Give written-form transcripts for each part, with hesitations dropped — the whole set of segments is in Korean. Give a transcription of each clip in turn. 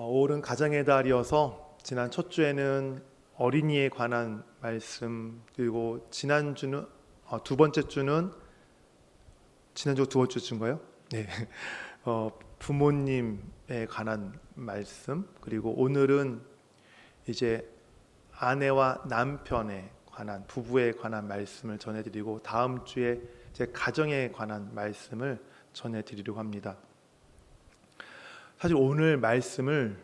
올은 가정의 달이어서 지난 첫 주에는 어린이에 관한 말씀, 그리고 지난주는 두 번째 주는 지난주가 두 번째 주인가요? 네. 부모님에 관한 말씀, 그리고 오늘은 이제 아내와 남편에 관한, 부부에 관한 말씀을 전해드리고, 다음 주에 제 가정에 관한 말씀을 전해드리려고 합니다. 사실 오늘 말씀을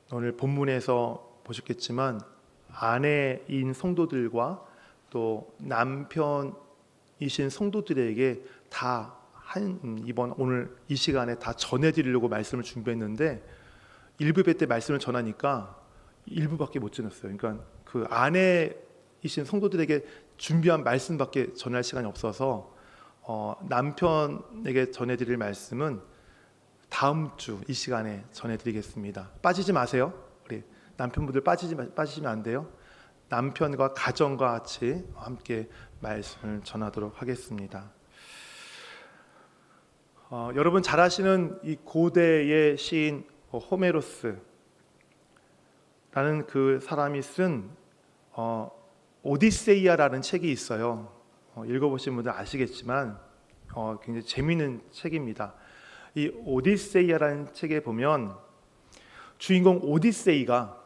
오늘 본문에서 보셨겠지만 아내인 성도들과 또 남편이신 성도들에게 다 이번 오늘 이 시간에 다 전해드리려고 말씀을 준비했는데, 일부 예배 때 말씀을 전하니까 일부밖에 못 전했어요. 그러니까 그 아내이신 성도들에게 준비한 말씀밖에 전할 시간이 없어서 남편에게 전해드릴 말씀은 다음 주 이 시간에 전해드리겠습니다. 빠지지 마세요. 우리 남편분들 빠지시면 안 돼요. 남편과 가정과 같이 함께 말씀을 전하도록 하겠습니다. 여러분 잘 아시는 이 고대의 시인 호메로스라는 그 사람이 쓴 오디세이아라는 책이 있어요. 읽어보신 분들 아시겠지만 굉장히 재미있는 책입니다. 이 오디세이아라는 책에 보면 주인공 오디세이가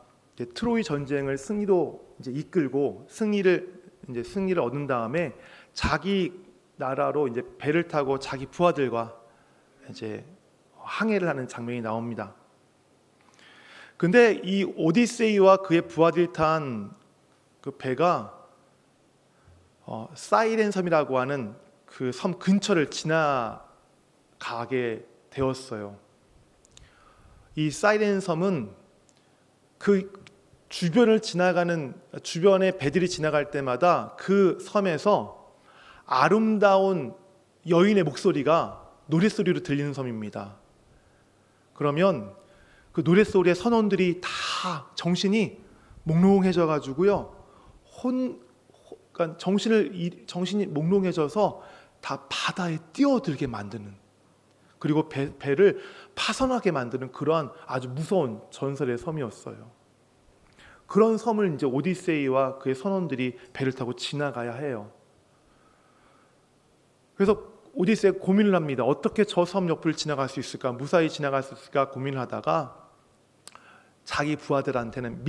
트로이 전쟁을 승리로 이제 이끌고 승리를 얻은 다음에 자기 나라로 이제 배를 타고 자기 부하들과 이제 항해를 하는 장면이 나옵니다. 근데 이 오디세이와 그의 부하들이 탄 그 배가 사이렌 섬이라고 하는 그 섬 근처를 지나가게 되었어요. 이 사이렌 섬은 그 주변에 배들이 지나갈 때마다 그 섬에서 아름다운 여인의 목소리가 노랫소리로 들리는 섬입니다. 그러면 그 노랫소리에 선원들이 다 정신이 몽롱해져 가지고요. 그러니까 정신이 몽롱해져서 다 바다에 뛰어들게 만드는, 그리고 배를 파선하게 만드는 그러한 아주 무서운 전설의 섬이었어요. 그런 섬을 이제 오디세이와 그의 선원들이 배를 타고 지나가야 해요. 그래서 오디세이가 고민을 합니다. 어떻게 저 섬 옆을 지나갈 수 있을까? 무사히 지나갈 수 있을까 고민을 하다가 자기 부하들한테는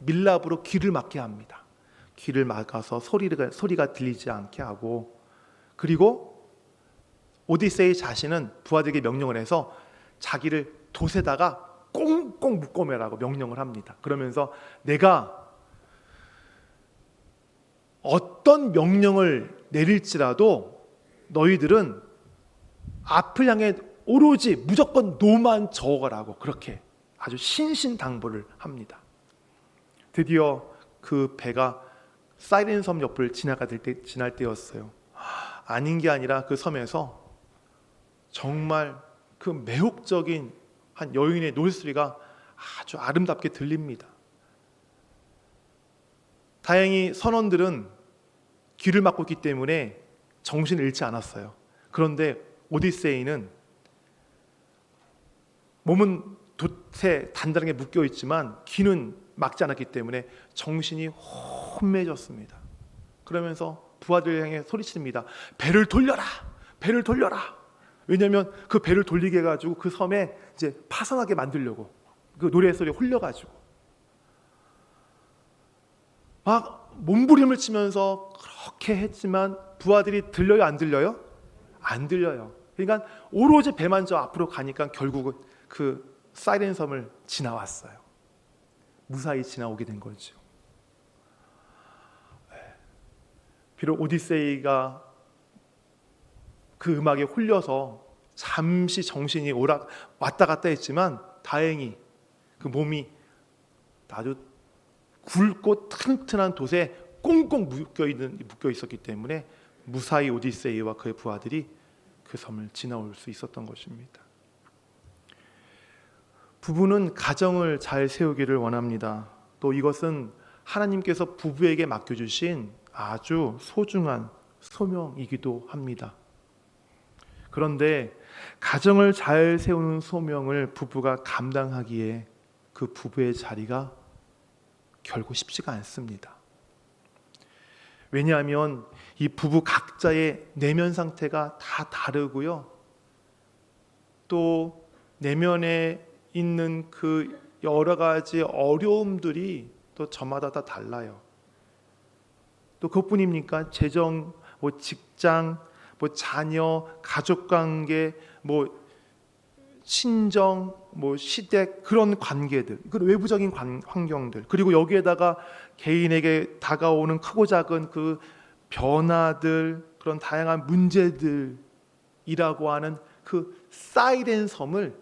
밀랍으로 귀를 막게 합니다. 귀를 막아서 소리가 들리지 않게 하고, 그리고 오디세이 자신은 부하들에게 명령을 해서 자기를 돛에다가 꽁꽁 묶어매라고 명령을 합니다. 그러면서 내가 어떤 명령을 내릴지라도 너희들은 앞을 향해 오로지 무조건 노만 저어가라고 그렇게 아주 신신당부를 합니다. 드디어 그 배가 사이렌 섬 옆을 지날 때였어요. 아닌 게 아니라 그 섬에서 정말 그 매혹적인 한 여인의 노랫소리가 아주 아름답게 들립니다. 다행히 선원들은 귀를 막고 있기 때문에 정신을 잃지 않았어요. 그런데 오디세이는 몸은 돛에 단단하게 묶여 있지만 귀는 막지 않았기 때문에 정신이 혼미해졌습니다. 그러면서 부하들 향해 소리칩니다. 배를 돌려라! 배를 돌려라! 왜냐하면 그 배를 돌리게 해가지고 그 섬에 이제 파선하게 만들려고, 그 노래소리에 홀려가지고 막 몸부림을 치면서 그렇게 했지만 부하들이 들려요, 안 들려요? 안 들려요. 그러니까 오로지 배만 저 앞으로 가니까 결국은 그 사이렌 섬을 지나왔어요. 무사히 지나오게 된 거죠. 비록 오디세이가 그 음악에 홀려서 잠시 정신이 왔다 갔다 했지만 다행히 그 몸이 아주 굵고 튼튼한 돛에 꽁꽁 묶여 있었기 때문에 무사히 오디세이와 그의 부하들이 그 섬을 지나올 수 있었던 것입니다. 부부는 가정을 잘 세우기를 원합니다. 또 이것은 하나님께서 부부에게 맡겨주신 아주 소중한 소명이기도 합니다. 그런데 가정을 잘 세우는 소명을 부부가 감당하기에 그 부부의 자리가 결코 쉽지가 않습니다. 왜냐하면 이 부부 각자의 내면 상태가 다 다르고요. 또 내면에 있는 그 여러 가지 어려움들이 또 저마다 다 달라요. 또 그것뿐입니까? 재정, 직장, 자녀, 가족관계, 친정, 시댁, 그런 관계들, 그 외부적인 환경들, 그리고 여기에다가 개인에게 다가오는 크고 작은 그 변화들, 그런 다양한 문제들이라고 하는 그 쌓이된 섬을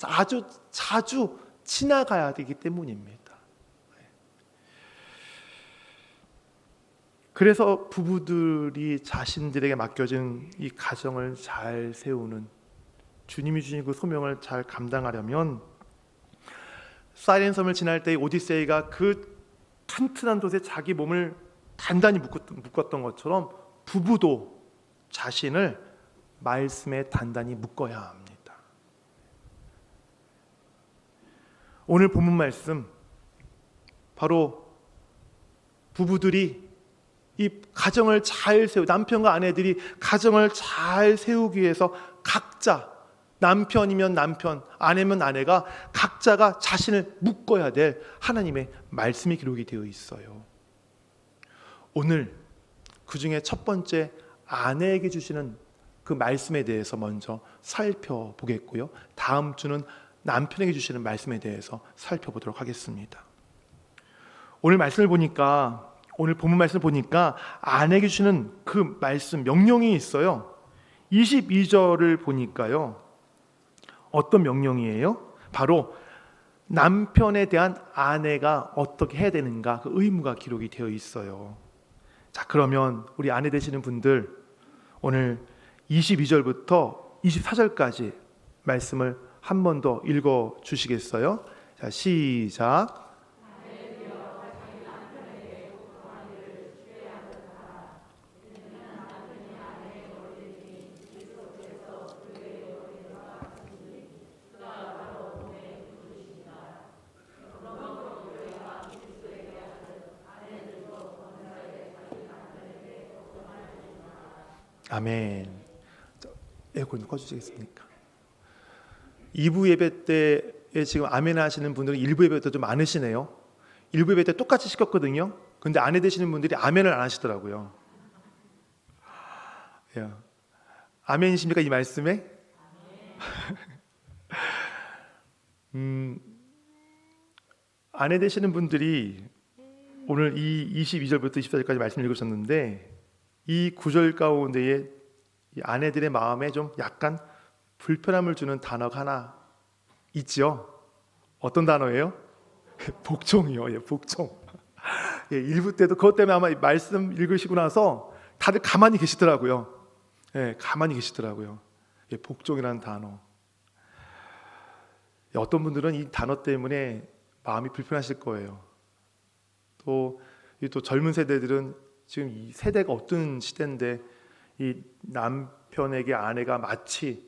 아주 자주 지나가야 되기 때문입니다. 그래서 부부들이 자신들에게 맡겨진 이 가정을 잘 세우는, 주님이 주신 그 소명을 잘 감당하려면, 사이렌 섬을 지날 때 오디세이가 그 튼튼한 돛에 자기 몸을 단단히 묶었던 것처럼 부부도 자신을 말씀에 단단히 묶어야 합니다. 오늘 본문 말씀, 바로 부부들이 이 가정을 잘 남편과 아내들이 가정을 잘 세우기 위해서 각자, 남편이면 남편, 아내면 아내가 각자가 자신을 묶어야 될 하나님의 말씀이 기록이 되어 있어요. 오늘 그 중에 첫 번째, 아내에게 주시는 그 말씀에 대해서 먼저 살펴보겠고요. 다음 주는 남편에게 주시는 말씀에 대해서 살펴보도록 하겠습니다. 오늘 본문 말씀을 보니까 아내에게 주시는 그 말씀, 명령이 있어요. 22절을 보니까요. 어떤 명령이에요? 바로 남편에 대한 아내가 어떻게 해야 되는가, 그 의무가 기록이 되어 있어요. 자, 그러면 우리 아내 되시는 분들, 오늘 22절부터 24절까지 말씀을 한 번 더 읽어 주시겠어요? 자, 시작. 아멘. 에어컨 꺼주시겠습니까? 2부 예배 때에 지금 아멘 하시는 분들은 1부 예배 때 좀 많으시네요. 1부 예배 때 똑같이 시켰거든요. 근데 아내 되시는 분들이 아멘을 안 하시더라고요. 예. 아멘이십니까, 이 말씀에? 아내 되시는 분들이 오늘 이 22절부터 24절까지 말씀 읽으셨는데, 이 구절 가운데에 이 아내들의 마음에 좀 약간 불편함을 주는 단어가 하나 있죠. 어떤 단어예요? 복종이요. 예, 복종. 예, 1부 때도 그것 때문에 아마 말씀 읽으시고 나서 다들 가만히 계시더라고요. 예, 가만히 계시더라고요. 예, 복종이라는 단어. 예, 어떤 분들은 이 단어 때문에 마음이 불편하실 거예요. 또 젊은 세대들은 지금 이 세대가 어떤 시대인데 이 남편에게 아내가 마치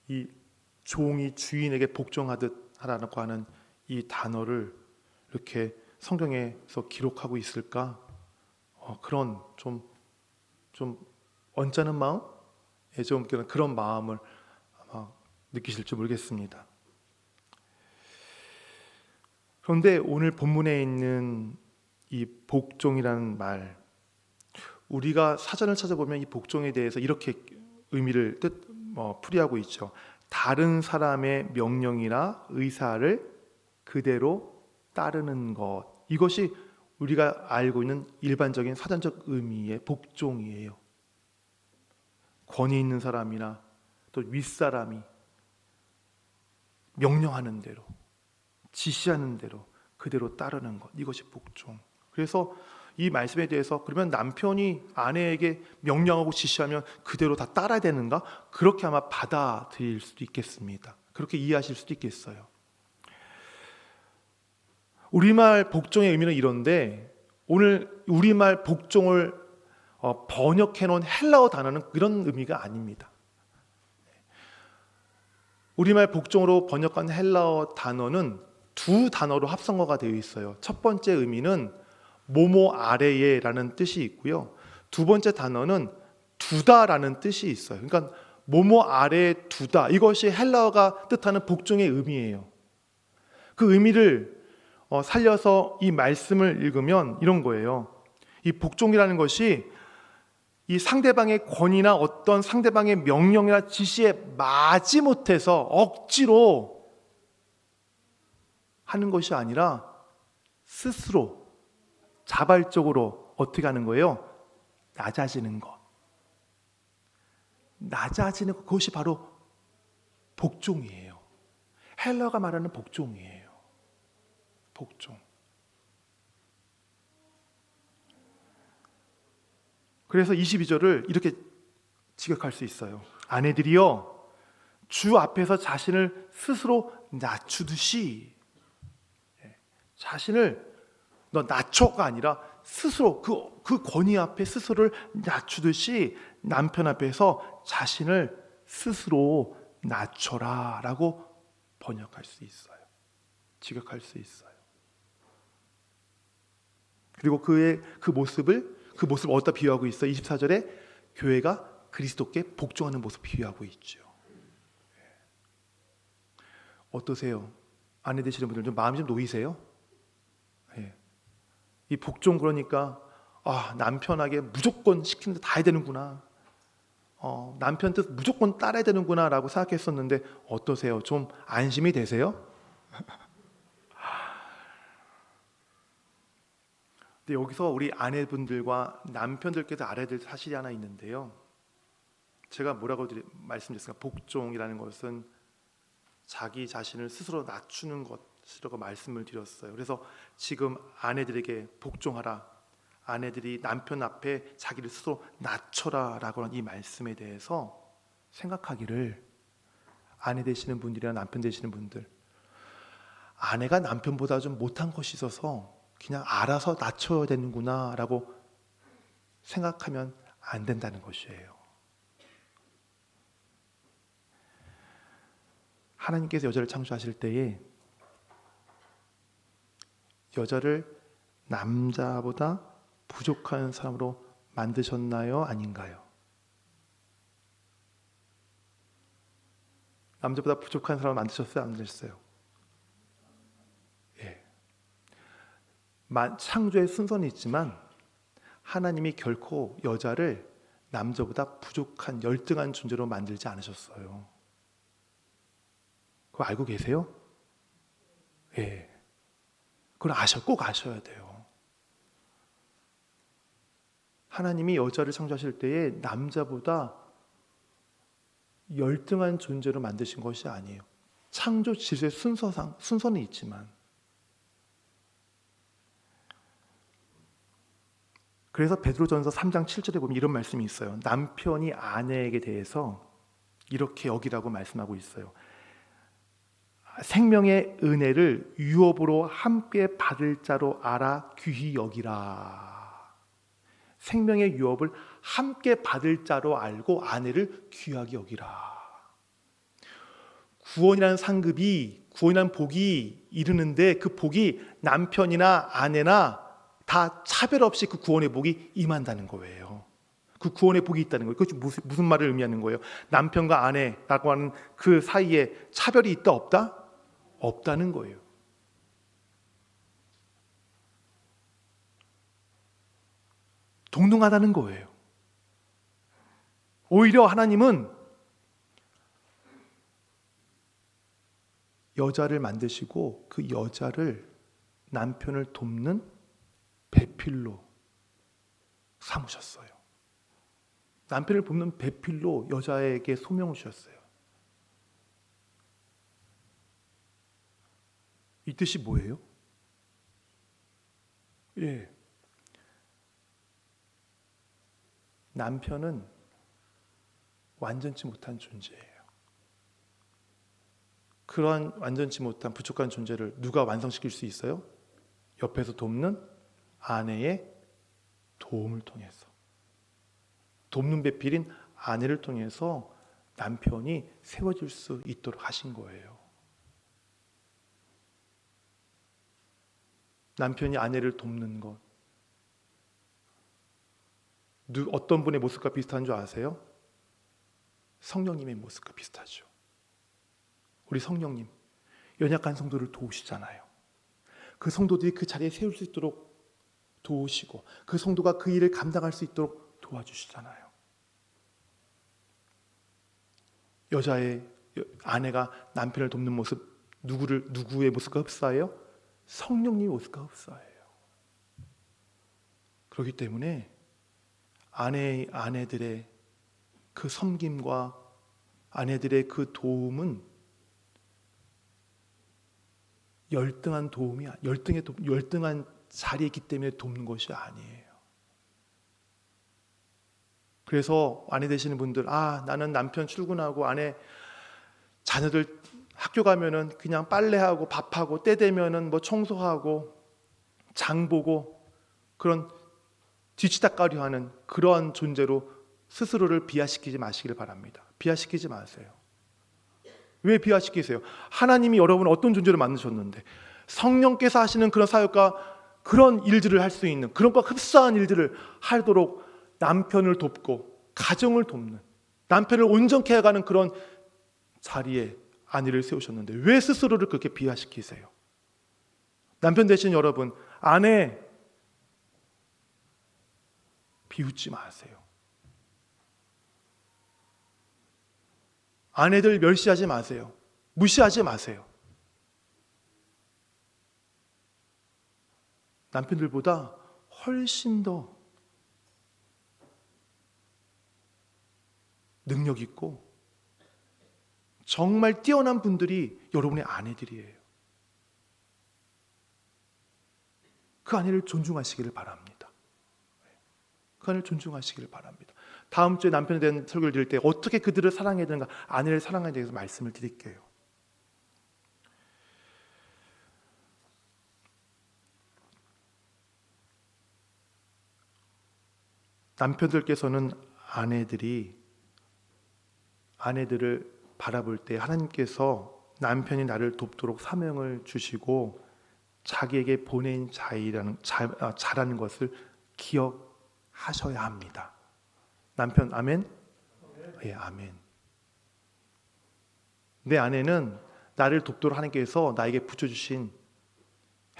이 종이 주인에게 복종하듯 하라고 하는 이 단어를 이렇게 성경에서 기록하고 있을까? 그런 좀 언짢은 마음, 좀 그런 마음을 아마 느끼실지 모르겠습니다. 그런데 오늘 본문에 있는 이 복종이라는 말, 우리가 사전을 찾아보면 이 복종에 대해서 이렇게 의미를 풀이하고 있죠. 다른 사람의 명령이나 의사를 그대로 따르는 것, 이것이 우리가 알고 있는 일반적인 사전적 의미의 복종이에요. 권위 있는 사람이나 또 윗사람이 명령하는 대로, 지시하는 대로 그대로 따르는 것, 이것이 복종. 그래서 이 말씀에 대해서, 그러면 남편이 아내에게 명령하고 지시하면 그대로 다 따라야 되는가? 그렇게 아마 받아들일 수도 있겠습니다. 그렇게 이해하실 수도 있겠어요. 우리말 복종의 의미는 이런데, 오늘 우리말 복종을 번역해 놓은 헬라어 단어는 그런 의미가 아닙니다. 우리말 복종으로 번역한 헬라어 단어는 두 단어로 합성어가 되어 있어요. 첫 번째 의미는 뭐뭐 아래에라는 뜻이 있고요. 두 번째 단어는 두다라는 뜻이 있어요. 그러니까 뭐뭐 아래에 두다, 이것이 헬라어가 뜻하는 복종의 의미예요. 그 의미를 살려서 이 말씀을 읽으면 이런 거예요. 이 복종이라는 것이 이 상대방의 권위나 어떤 상대방의 명령이나 지시에 마지못해서 억지로 하는 것이 아니라 스스로 자발적으로 어떻게 하는 거예요? 낮아지는 것. 낮아지는 것, 그것이 바로 복종이에요. 헬라가 말하는 복종이에요. 복종. 그래서 22절을 이렇게 직역할 수 있어요. 아내들이여, 주 앞에서 자신을 스스로 낮추듯이, 자신을 너 낮춰가 아니라 스스로 그 권위 앞에 스스로를 낮추듯이 남편 앞에서 자신을 스스로 낮춰라 라고 번역할 수 있어요. 직역할 수 있어요. 그리고 그 모습을 어디다 비유하고 있어요? 24절에 교회가 그리스도께 복종하는 모습 비유하고 있죠. 어떠세요? 아내 되시는 분들 좀 마음이 좀 놓이세요? 이 복종, 그러니까 남편에게 무조건 시키는 대로 다 해야 되는구나, 남편 뜻 무조건 따라야 되는구나 라고 생각했었는데 어떠세요? 좀 안심이 되세요? 근데 여기서 우리 아내분들과 남편들께서 알아야 될 사실이 하나 있는데요. 제가 뭐라고 말씀드렸습니까? 복종이라는 것은 자기 자신을 스스로 낮추는 것이라고 말씀을 드렸어요. 그래서 지금 아내들에게 복종하라, 아내들이 남편 앞에 자기를 스스로 낮춰라 라고 하는 이 말씀에 대해서 생각하기를, 아내 되시는 분들이나 남편 되시는 분들, 아내가 남편보다 좀 못한 것이 있어서 그냥 알아서 낮춰야 되는구나 라고 생각하면 안 된다는 것이에요. 하나님께서 여자를 창조하실 때에 여자를 남자보다 부족한 사람으로 만드셨나요? 아닌가요? 남자보다 부족한 사람을 만드셨어요? 안 만드셨어요? 예. 창조의 순서는 있지만 하나님이 결코 여자를 남자보다 부족한 열등한 존재로 만들지 않으셨어요. 그거 알고 계세요? 예. 그걸 꼭 아셔야 돼요. 하나님이 여자를 창조하실 때에 남자보다 열등한 존재로 만드신 것이 아니에요. 창조 질서의 순서는 있지만, 그래서 베드로전서 3장 7절에 보면 이런 말씀이 있어요. 남편이 아내에게 대해서 이렇게 여기라고 말씀하고 있어요. 생명의 은혜를 유업으로 함께 받을 자로 알아 귀히 여기라. 생명의 유업을 함께 받을 자로 알고 아내를 귀하게 여기라. 구원이라는 상급이, 구원이라는 복이 이르는데 그 복이 남편이나 아내나 다 차별 없이 그 구원의 복이 임한다는 거예요. 그 구원의 복이 있다는 거예요. 그것이 무슨 말을 의미하는 거예요? 남편과 아내라고 하는 그 사이에 차별이 있다 없다? 없다는 거예요. 동등하다는 거예요. 오히려 하나님은 여자를 만드시고 그 여자를 남편을 돕는 배필로 삼으셨어요. 남편을 돕는 배필로 여자에게 소명을 주셨어요. 이 뜻이 뭐예요? 예. 남편은 완전치 못한 존재예요. 그러한 완전치 못한 부족한 존재를 누가 완성시킬 수 있어요? 옆에서 돕는 아내의 도움을 통해서, 돕는 배필인 아내를 통해서 남편이 세워질 수 있도록 하신 거예요. 남편이 아내를 돕는 것, 어떤 분의 모습과 비슷한 줄 아세요? 성령님의 모습과 비슷하죠. 우리 성령님 연약한 성도를 도우시잖아요. 그 성도들이 그 자리에 세울 수 있도록 도우시고 그 성도가 그 일을 감당할 수 있도록 도와주시잖아요. 여자의 아내가 남편을 돕는 모습, 누구의 모습과 흡사해요? 성령님의 모습과 흡사해요. 그렇기 때문에 아내들의 그 섬김과 아내들의 그 도움은 열등한 도움이 열등한 자리에 있기 때문에 돕는 것이 아니에요. 그래서 아내 되시는 분들, 나는 남편 출근하고 자녀들 학교 가면은 그냥 빨래하고 밥하고 때 되면은 뭐 청소하고 장 보고 그런 뒤치다꺼리 하는 그러한 존재로 스스로를 비하시키지 마시기를 바랍니다. 비하시키지 마세요. 왜 비하시키세요? 하나님이 여러분을 어떤 존재로 만드셨는데 성령께서 하시는 그런 사역과 그런 일들을 할 수 있는 그런 것과 흡사한 일들을 하도록 남편을 돕고 가정을 돕는, 남편을 온전케 해가는 그런 자리에 아내를 세우셨는데 왜 스스로를 그렇게 비하시키세요? 남편 되신 여러분, 아내 비웃지 마세요. 아내들 멸시하지 마세요. 무시하지 마세요. 남편들보다 훨씬 더 능력 있고 정말 뛰어난 분들이 여러분의 아내들이에요. 그 아내를 존중하시기를 바랍니다. 그 아내를 존중하시기를 바랍니다. 다음 주에 남편에 대한 설교를 드릴 때 어떻게 그들을 사랑해야 되는가, 아내를 사랑해야 대해서 말씀을 드릴게요. 남편들께서는 아내들을 바라볼 때 하나님께서 남편이 나를 돕도록 사명을 주시고 자기에게 보낸 자라는 것을 기억하셔야 합니다. 남편 아멘? 예, 아멘. 내 아내는 나를 돕도록 하나님께서 나에게 붙여주신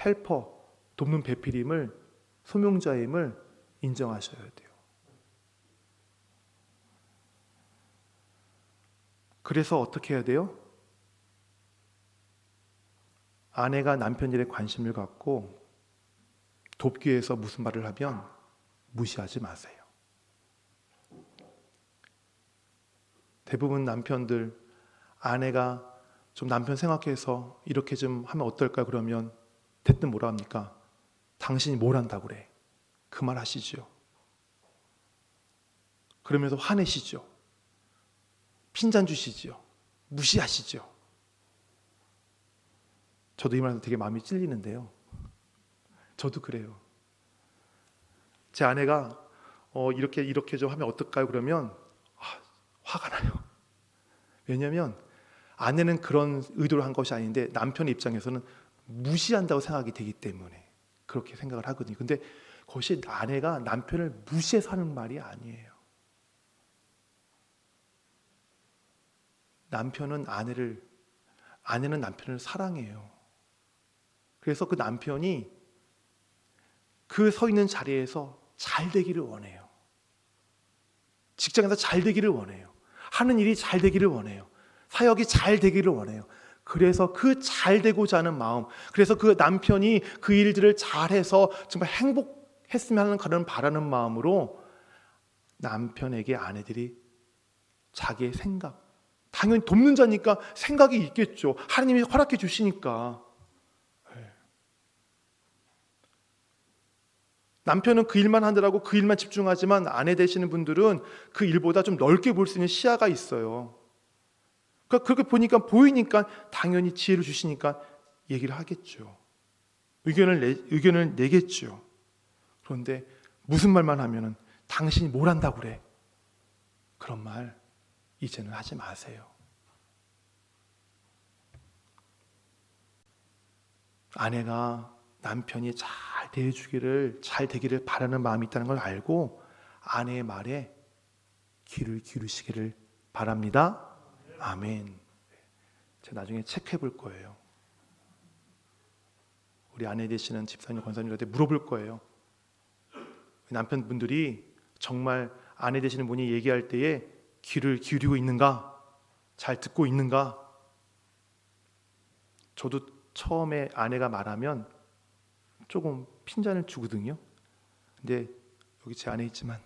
헬퍼, 돕는 배필임을, 소명자임을 인정하셔야 돼요. 그래서 어떻게 해야 돼요? 아내가 남편 일에 관심을 갖고 돕기 위해서 무슨 말을 하면 무시하지 마세요. 대부분 남편들, 아내가 좀 남편 생각해서 이렇게 좀 하면 어떨까 그러면 대뜸 뭐라 합니까? 당신이 뭘 한다고 그래? 그 말 하시죠. 그러면서 화내시죠. 핀잔 주시죠. 무시하시죠. 저도 이 말에서 되게 마음이 찔리는데요. 저도 그래요. 제 아내가 이렇게 좀 하면 어떨까요? 그러면 화가 나요. 왜냐하면 아내는 그런 의도를 한 것이 아닌데 남편의 입장에서는 무시한다고 생각이 되기 때문에 그렇게 생각을 하거든요. 근데 그것이 아내가 남편을 무시해서 하는 말이 아니에요. 아내는 남편을 사랑해요. 그래서 그 남편이 그 서 있는 자리에서 잘 되기를 원해요. 직장에서 잘 되기를 원해요. 하는 일이 잘 되기를 원해요. 사역이 잘 되기를 원해요. 그래서 그 잘 되고자 하는 마음, 그래서 그 남편이 그 일들을 잘해서 정말 행복했으면 하는 그런 바라는 마음으로 남편에게 아내들이 자기의 생각, 당연히 돕는 자니까 생각이 있겠죠. 하나님이 허락해 주시니까. 남편은 그 일만 하느라고 그 일만 집중하지만 아내 되시는 분들은 그 일보다 좀 넓게 볼 수 있는 시야가 있어요. 그러니까 그렇게 보이니까 당연히 지혜를 주시니까 얘기를 하겠죠. 의견을 내겠죠. 그런데 무슨 말만 하면은 당신이 뭘 한다고 그래? 그런 말 이제는 하지 마세요. 아내가 남편이 잘 되기를 바라는 마음이 있다는 걸 알고 아내의 말에 귀를 기울이시기를 바랍니다. 아멘. 제가 나중에 체크해 볼 거예요. 우리 아내 되시는 집사님, 권사님들한테 물어볼 거예요. 남편분들이 정말 아내 되시는 분이 얘기할 때에 귀를 기울이고 있는가? 잘 듣고 있는가? 저도 처음에 아내가 말하면 조금 핀잔을 주거든요. 근데 여기 제 아내 있지만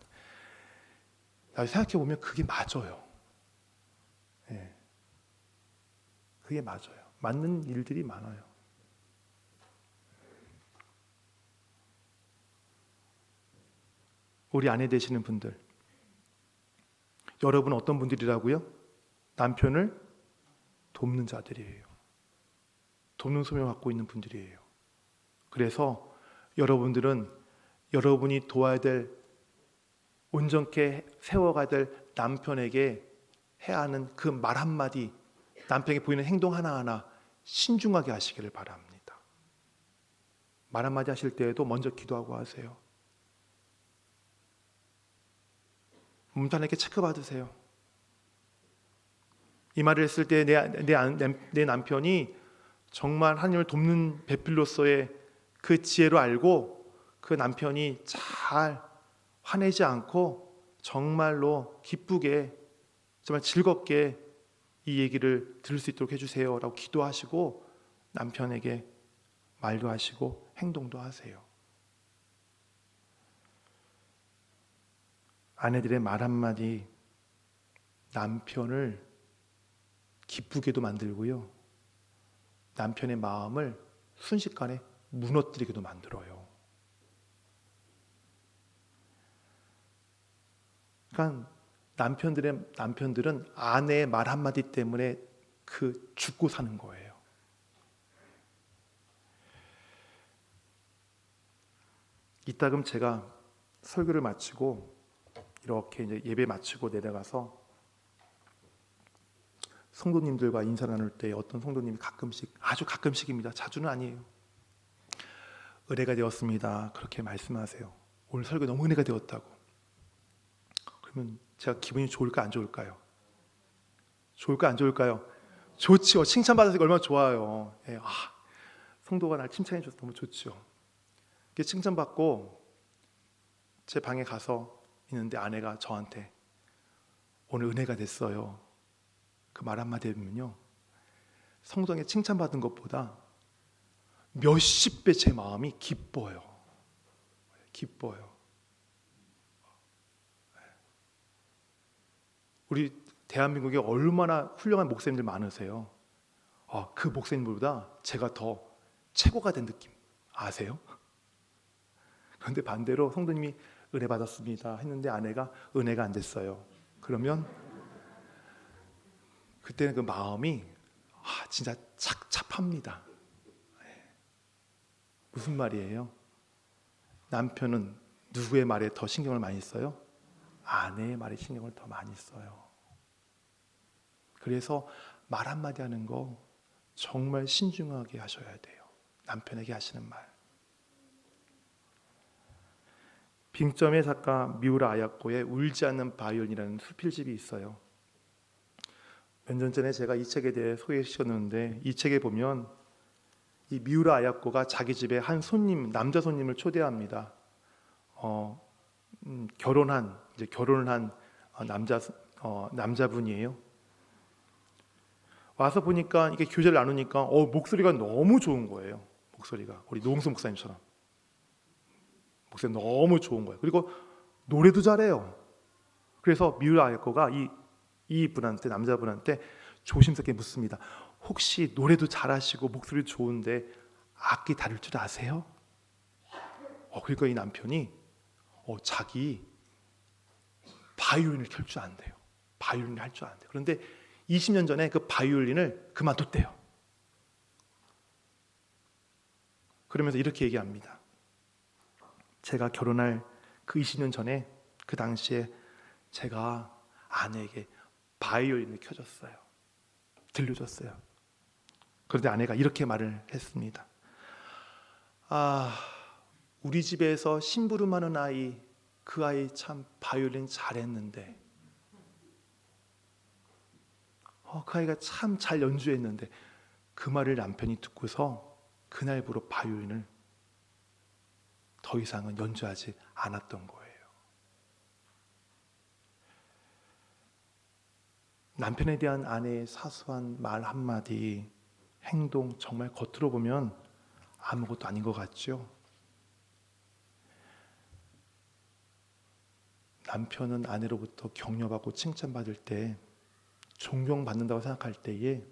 생각해 보면 그게 맞아요. 네. 그게 맞아요. 맞는 일들이 많아요. 우리 아내 되시는 분들, 여러분 어떤 분들이라고요? 남편을 돕는 자들이에요. 돕는 소명을 갖고 있는 분들이에요. 그래서 여러분들은 여러분이 도와야 될, 온전케 세워가야 될 남편에게 해야 하는 그 말 한마디, 남편에게 보이는 행동 하나하나 신중하게 하시기를 바랍니다. 말 한마디 하실 때에도 먼저 기도하고 하세요. 남편에게 체크받으세요. 이 말을 했을 때 내 남편이 정말 하나님을 돕는 배필로서의 그 지혜로 알고 그 남편이 잘 화내지 않고 정말로 기쁘게 정말 즐겁게 이 얘기를 들을 수 있도록 해주세요 라고 기도하시고 남편에게 말도 하시고 행동도 하세요. 아내들의 말 한마디 남편을 기쁘게도 만들고요, 남편의 마음을 순식간에 무너뜨리게도 만들어요. 그러니까 남편들은 아내의 말 한마디 때문에 그 죽고 사는 거예요. 이따금 제가 설교를 마치고 이렇게 이제 예배 마치고 내려가서 성도님들과 인사 나눌 때 어떤 성도님이 가끔씩, 아주 가끔씩입니다, 자주는 아니에요, 은혜가 되었습니다 그렇게 말씀하세요. 오늘 설교 너무 은혜가 되었다고. 그러면 제가 기분이 좋을까 안 좋을까요? 좋을까 안 좋을까요? 좋지요. 칭찬받아서 얼마나 좋아요. 예, 성도가 날 칭찬해 줘서 너무 좋죠. 이렇게 칭찬받고 제 방에 가서 있는데 아내가 저한테 오늘 은혜가 됐어요 그 말 한마디 하면요, 성도에게 칭찬받은 것보다 몇십 배 제 마음이 기뻐요. 우리 대한민국에 얼마나 훌륭한 목사님들 많으세요. 그 목사님보다 제가 더 최고가 된 느낌 아세요? 그런데 반대로 성도님이 은혜 받았습니다 했는데 아내가 은혜가 안 됐어요. 그러면 그때는 그 마음이 진짜 착잡합니다. 무슨 말이에요? 남편은 누구의 말에 더 신경을 많이 써요? 아내의 말에 신경을 더 많이 써요. 그래서 말 한마디 하는 거 정말 신중하게 하셔야 돼요. 남편에게 하시는 말. 빙점의 작가 미우라 아야코의 울지 않는 바이올린이라는 수필집이 있어요. 몇 년 전에 제가 이 책에 대해 소개시켰는데, 이 책에 보면 이 미우라 아야코가 자기 집에 한 남자 손님을 초대합니다. 결혼을 한 남자분이에요. 와서 보니까 이게 교제를 나누니까 목소리가 너무 좋은 거예요. 목소리가 우리 노홍수 목사님처럼 목소리 너무 좋은 거예요. 그리고 노래도 잘해요. 그래서 미우라 아야코가 이 분한테, 남자분한테 조심스럽게 묻습니다. 혹시 노래도 잘하시고 목소리 좋은데 악기 다룰 줄 아세요? 그러니까 이 남편이 자기 바이올린을 켤 줄 안대요. 바이올린을 할 줄 안대요. 그런데 20년 전에 그 바이올린을 그만뒀대요. 그러면서 이렇게 얘기합니다. 제가 결혼할 그 20년 전에, 그 당시에 제가 아내에게 바이올린을 켜줬어요. 들려줬어요. 그런데 아내가 이렇게 말을 했습니다. 우리 집에서 심부름하는 아이, 그 아이 참 바이올린 잘했는데, 그 아이가 참 잘 연주했는데, 그 말을 남편이 듣고서 그날부로 바이올린을 더 이상은 연주하지 않았던 거예요. 남편에 대한 아내의 사소한 말 한마디, 행동, 정말 겉으로 보면 아무것도 아닌 것 같죠? 남편은 아내로부터 격려받고 칭찬받을 때, 존경받는다고 생각할 때에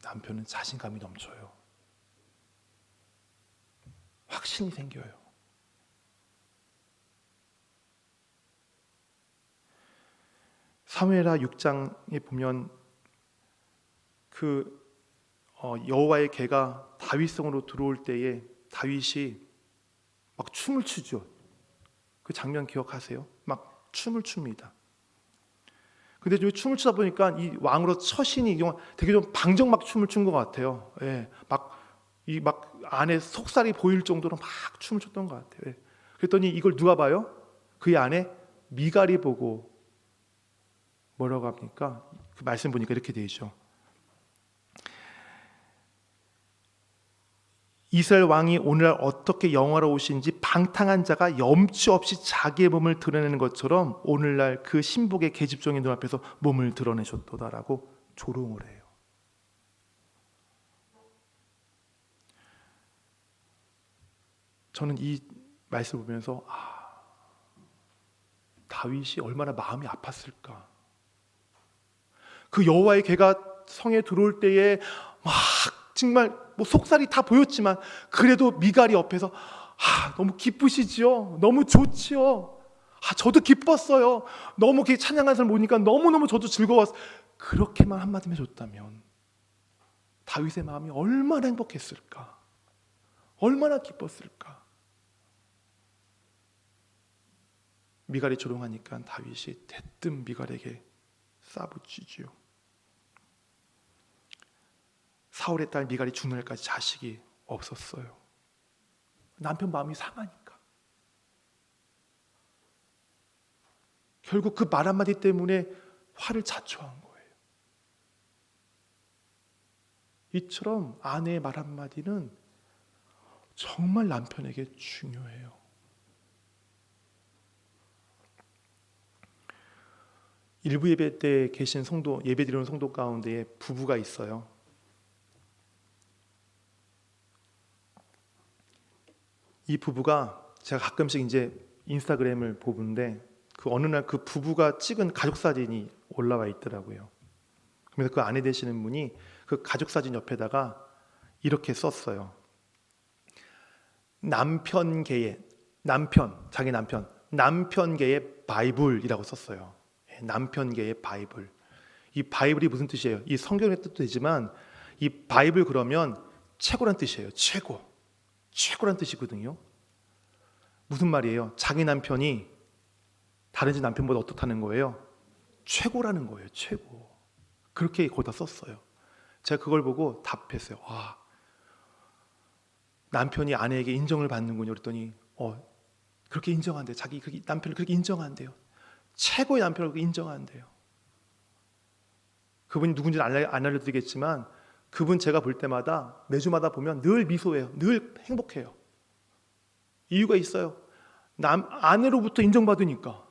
남편은 자신감이 넘쳐요. 확신이 생겨요. 사무엘하 6장에 보면 여호와의 개가 다윗성으로 들어올 때에 다윗이 막 춤을 추죠. 그 장면 기억하세요? 막 춤을 춥니다. 근데 좀 춤을 추다 보니까 이 왕으로 처신이 되게 좀 방정막 춤을 춘 것 같아요. 예, 막 안에 속살이 보일 정도로 막 춤을 췄던 것 같아요. 예. 그랬더니 이걸 누가 봐요? 그의 아내 미갈이 보고 뭐라고 합니까? 그 말씀 보니까 이렇게 되죠. 이스라엘 왕이 오늘날 어떻게 영화로우신지 방탕한 자가 염치 없이 자기의 몸을 드러내는 것처럼 오늘날 그 신복의 계집종의 눈앞에서 몸을 드러내셨도다라고 조롱을 해요. 저는 이 말씀을 보면서 다윗이 얼마나 마음이 아팠을까. 그 여호와의 개가 성에 들어올 때에 막 정말 속살이 다 보였지만 그래도 미갈이 옆에서 너무 기쁘시지요. 너무 좋지요. 저도 기뻤어요. 너무 이렇게 찬양하는 사람 보니까 너무너무 저도 즐거웠어요. 그렇게만 한마디만 해줬다면 다윗의 마음이 얼마나 행복했을까. 얼마나 기뻤을까. 미갈이 조롱하니까 다윗이 대뜸 미갈에게 싸붙이지요. 사울의 딸 미갈이 죽는 날까지 자식이 없었어요. 남편 마음이 상하니까. 결국 그 말 한마디 때문에 화를 자초한 거예요. 이처럼 아내의 말 한마디는 정말 남편에게 중요해요. 일부 예배 때 계신 성도, 예배 드리는 성도 가운데에 부부가 있어요. 이 부부가 제가 가끔씩 이제 인스타그램을 보는데 그 어느 날 그 부부가 찍은 가족 사진이 올라와 있더라고요. 그래서 그 아내 되시는 분이 그 가족 사진 옆에다가 이렇게 썼어요. 남편계의 바이블이라고 썼어요. 남편계의 바이블. 이 바이블이 무슨 뜻이에요? 이 성경의 뜻도 되지만 이 바이블 그러면 최고란 뜻이에요. 최고란 뜻이거든요. 무슨 말이에요? 자기 남편이 다른 집 남편보다 어떻다는 거예요? 최고라는 거예요. 최고. 그렇게 거기다 썼어요. 제가 그걸 보고 답했어요. 남편이 아내에게 인정을 받는군요. 그랬더니 그렇게 인정한대요. 자기 남편을 그렇게 인정한대요. 최고의 남편을 그렇게 인정한대요. 그분이 누군지는 안 알려드리겠지만 그분 제가 볼 때마다 매주마다 보면 늘 미소해요. 늘 행복해요. 이유가 있어요. 아내로부터 인정받으니까.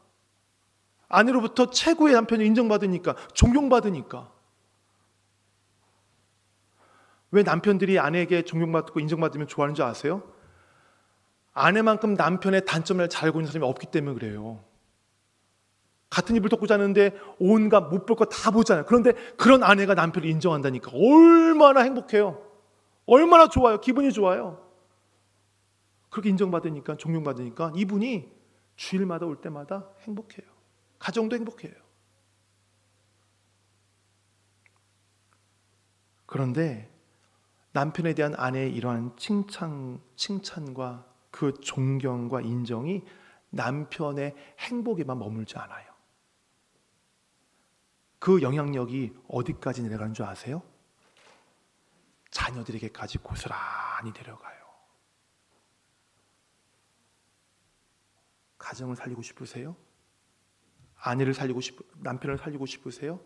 아내로부터 최고의 남편을 인정받으니까. 존경받으니까. 왜 남편들이 아내에게 존경받고 인정받으면 좋아하는 줄 아세요? 아내만큼 남편의 단점을 잘 알고 있는 사람이 없기 때문에 그래요. 같은 이불 덮고 자는데 온갖 못 볼 거 다 보잖아요. 그런데 그런 아내가 남편을 인정한다니까 얼마나 행복해요. 얼마나 좋아요. 기분이 좋아요. 그렇게 인정받으니까, 존경받으니까 이분이 주일마다 올 때마다 행복해요. 가정도 행복해요. 그런데 남편에 대한 아내의 이러한 칭찬과 그 존경과 인정이 남편의 행복에만 머물지 않아요. 그 영향력이 어디까지 내려가는 줄 아세요? 자녀들에게까지 고스란히 내려가요. 가정을 살리고 싶으세요? 아내를 살리고 남편을 살리고 싶으세요?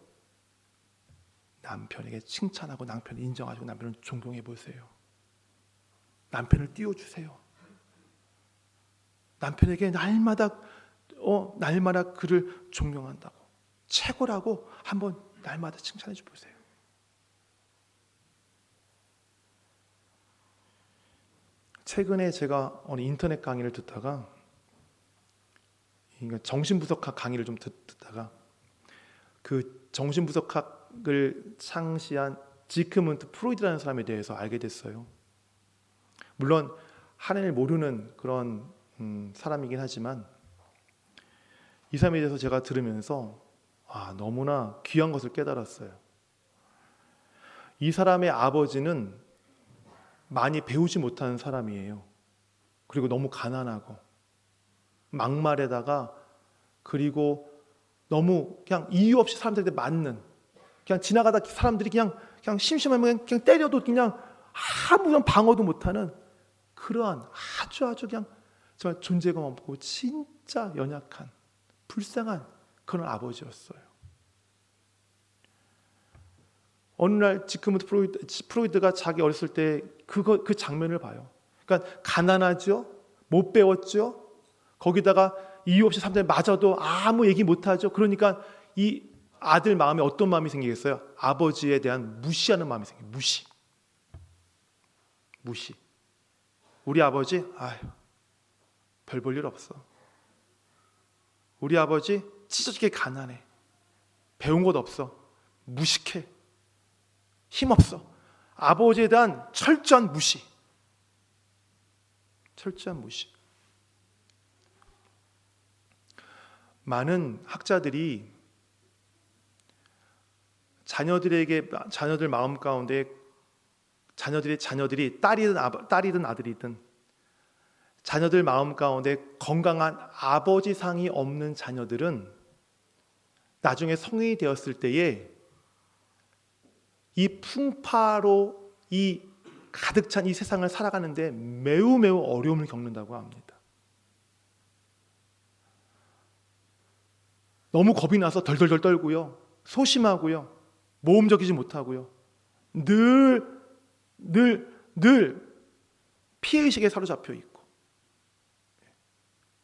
남편에게 칭찬하고 남편을 인정하고 남편을 존경해 보세요. 남편을 띄워주세요. 남편에게 날마다 그를 존경한다고, 최고라고 한번 날마다 칭찬해 줘 보세요. 최근에 제가 어느 인터넷 강의를 듣다가, 정신분석학 강의를 좀 듣다가, 그 정신분석학을 창시한 지크문트 프로이드라는 사람에 대해서 알게 됐어요. 물론 하나님을 모르는 그런 사람이긴 하지만 이 사람에 대해서 제가 들으면서 너무나 귀한 것을 깨달았어요. 이 사람의 아버지는 많이 배우지 못하는 사람이에요. 그리고 너무 가난하고 막말에다가, 그리고 너무 그냥 이유 없이 사람들한테 맞는, 그냥 지나가다 사람들이 그냥 심심하면 그냥 때려도 그냥 아무런 방어도 못하는 그러한 아주 그냥 정말 존재감 없고 진짜 연약한 불쌍한 그런 아버지였어요. 어느 날 지크문트 프로이드가 자기 어렸을 때 그 장면을 봐요. 그러니까 가난하죠, 못 배웠죠, 거기다가 이유 없이 사람들이 맞아도 아무 얘기 못하죠. 그러니까 이 아들 마음에 어떤 마음이 생기겠어요? 아버지에 대한 무시하는 마음이 생겨요. 무시. 우리 아버지 별 볼 일 없어. 우리 아버지 찢어지게 가난해. 배운 것 없어. 무식해. 힘없어. 아버지에 대한 철저한 무시. 많은 학자들이 자녀들 마음 가운데 자녀들이 딸이든 아들이든 자녀들 마음 가운데 건강한 아버지상이 없는 자녀들은 나중에 성인이 되었을 때에 이 풍파로 이 가득 찬 이 세상을 살아가는데 매우 어려움을 겪는다고 합니다. 너무 겁이 나서 덜덜덜 떨고요, 소심하고요, 모험적이지 못하고요, 늘 피해의식에 사로잡혀 있고,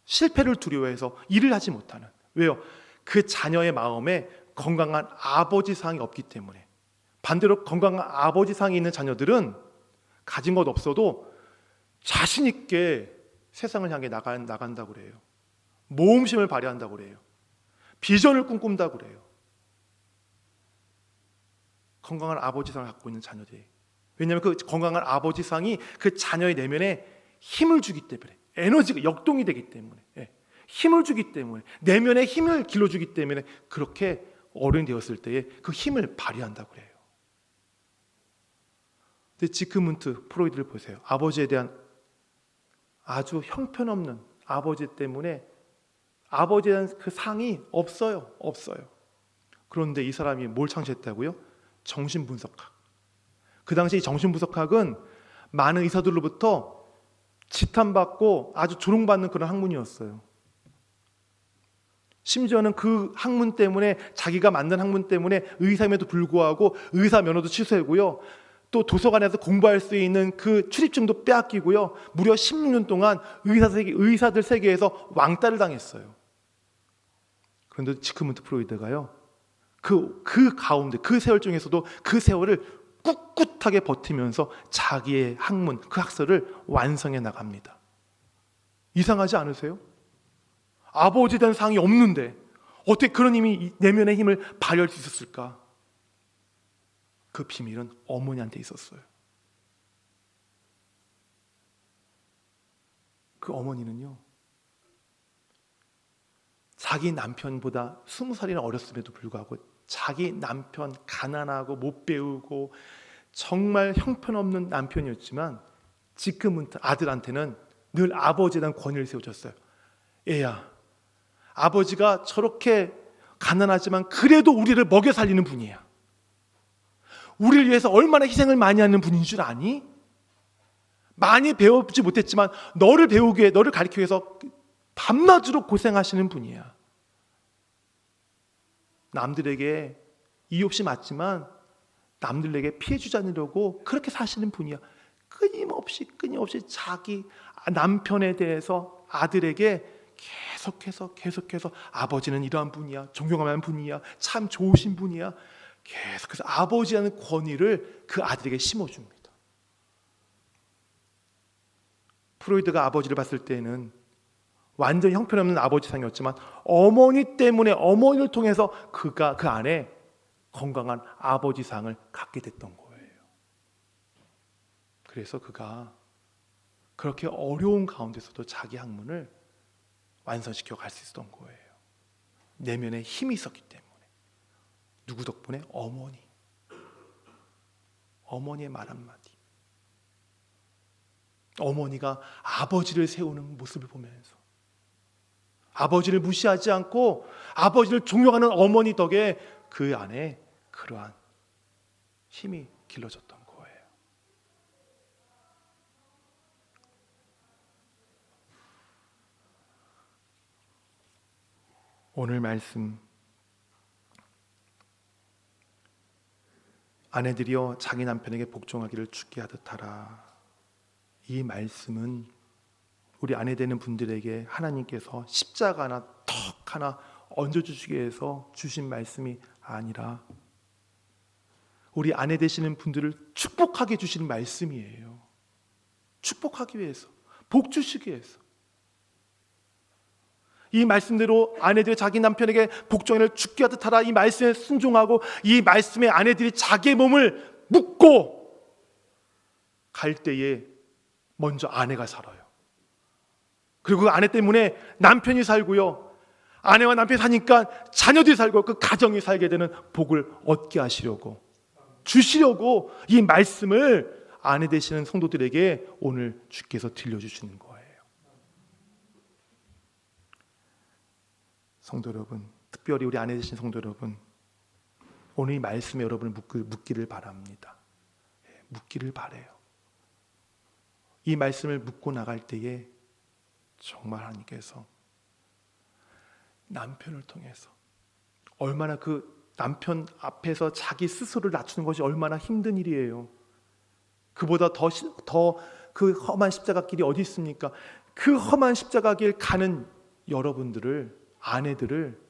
실패를 두려워해서 일을 하지 못하는. 왜요? 그 자녀의 마음에 건강한 아버지상이 없기 때문에. 반대로 건강한 아버지상이 있는 자녀들은 가진 것 없어도 자신 있게 세상을 향해 나간다고 그래요. 모험심을 발휘한다고 그래요. 비전을 꿈꾼다고 그래요. 건강한 아버지상을 갖고 있는 자녀들이. 왜냐하면 그 건강한 아버지상이 그 자녀의 내면에 힘을 주기 때문에, 에너지가 역동이 되기 때문에, 힘을 주기 때문에, 내면에 힘을 길러주기 때문에 그렇게 어른이 되었을 때에 그 힘을 발휘한다고 그래요. 근데 지크문트 프로이드를 보세요. 아버지에 대한 아주 형편없는 아버지 때문에 아버지에 대한 그 상이 없어요. 그런데 이 사람이 뭘 창시했다고요? 정신분석학. 그 당시 정신분석학은 많은 의사들로부터 지탄받고 아주 조롱받는 그런 학문이었어요. 심지어는 그 학문 때문에, 자기가 만든 학문 때문에 의사임에도 불구하고 의사 면허도 취소하고요, 또 도서관에서 공부할 수 있는 그 출입증도 빼앗기고요, 무려 16년 동안 의사들 세계에서 왕따를 당했어요. 그런데 지크문트 프로이드가요, 그 가운데, 그 세월 중에서도 그 세월을 꿋꿋하게 버티면서 자기의 학문, 그 학설을 완성해 나갑니다. 이상하지 않으세요? 아버지에 대한 상이 없는데 어떻게 그런 힘이, 내면의 힘을 발휘할 수 있었을까? 그 비밀은 어머니한테 있었어요. 그 어머니는요, 자기 남편보다 20살이나 어렸음에도 불구하고 자기 남편 가난하고 못 배우고 정말 형편없는 남편이었지만 지크문트 아들한테는 늘 아버지에 대한 권위를 세워줬어요. 애야, 아버지가 저렇게 가난하지만 그래도 우리를 먹여 살리는 분이야. 우리를 위해서 얼마나 희생을 많이 하는 분인 줄 아니? 많이 배우지 못했지만 너를 배우기 위해, 너를 가르치기 위해서 밤낮으로 고생하시는 분이야. 남들에게 이유 없이 맞지만 남들에게 피해 주지 않으려고 그렇게 사시는 분이야. 끊임없이 자기 남편에 대해서 아들에게 계속해서 아버지는 이러한 분이야, 존경할 만한 분이야, 참 좋으신 분이야, 계속해서 아버지라는 권위를 그 아들에게 심어줍니다. 프로이드가 아버지를 봤을 때는 완전 형편없는 아버지상이었지만 어머니 때문에, 어머니를 통해서 그가 그 안에 건강한 아버지상을 갖게 됐던 거예요. 그래서 그가 그렇게 어려운 가운데서도 자기 학문을 완성시켜 갈 수 있었던 거예요. 내면에 힘이 있었기 때문에. 누구 덕분에? 어머니의 말 한마디. 어머니가 아버지를 세우는 모습을 보면서, 아버지를 무시하지 않고 아버지를 존경하는 어머니 덕에 그 안에 그러한 힘이 길러졌던 거예요. 오늘 말씀, 아내들이여 자기 남편에게 복종하기를 죽게 하듯 하라. 이 말씀은 우리 아내 되는 분들에게 하나님께서 십자가 하나 턱 하나 얹어주시기 위해서 주신 말씀이 아니라 우리 아내 되시는 분들을 축복하게 주시는 말씀이에요. 축복하기 위해서, 복 주시기 위해서. 이 말씀대로 아내들이 자기 남편에게 복종을 죽게 하듯 하라, 이 말씀에 순종하고 이 말씀에 아내들이 자기의 몸을 묻고 갈 때에 먼저 아내가 살아요. 그리고 그 아내 때문에 남편이 살고요, 아내와 남편이 사니까 자녀들이 살고 그 가정이 살게 되는 복을 얻게 하시려고, 주시려고 이 말씀을 아내 되시는 성도들에게 오늘 주께서 들려주시는 거예요. 성도 여러분, 특별히 우리 아내 되신 성도 여러분, 오늘 이 말씀에 여러분을 묻기를 바랍니다. 묻기를 바래요. 이 말씀을 묻고 나갈 때에 정말 하나님께서 남편을 통해서, 얼마나 그 남편 앞에서 자기 스스로를 낮추는 것이 얼마나 힘든 일이에요. 그보다 더 그 험한 십자가 길이 어디 있습니까? 그 험한 십자가 길 가는 여러분들을, 아내들을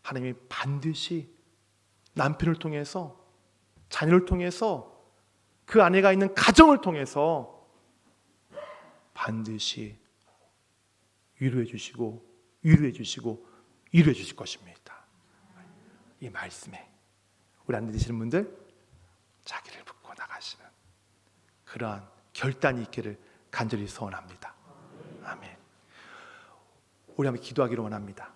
하나님이 반드시 남편을 통해서, 자녀를 통해서, 그 아내가 있는 가정을 통해서 반드시 위로해 주시고 위로해 주실 것입니다. 이 말씀에 우리 아내 되시는 분들 자기를 붓고 나가시는 그러한 결단이 있기를 간절히 소원합니다. 아멘. 우리 한번 기도하기를 원합니다.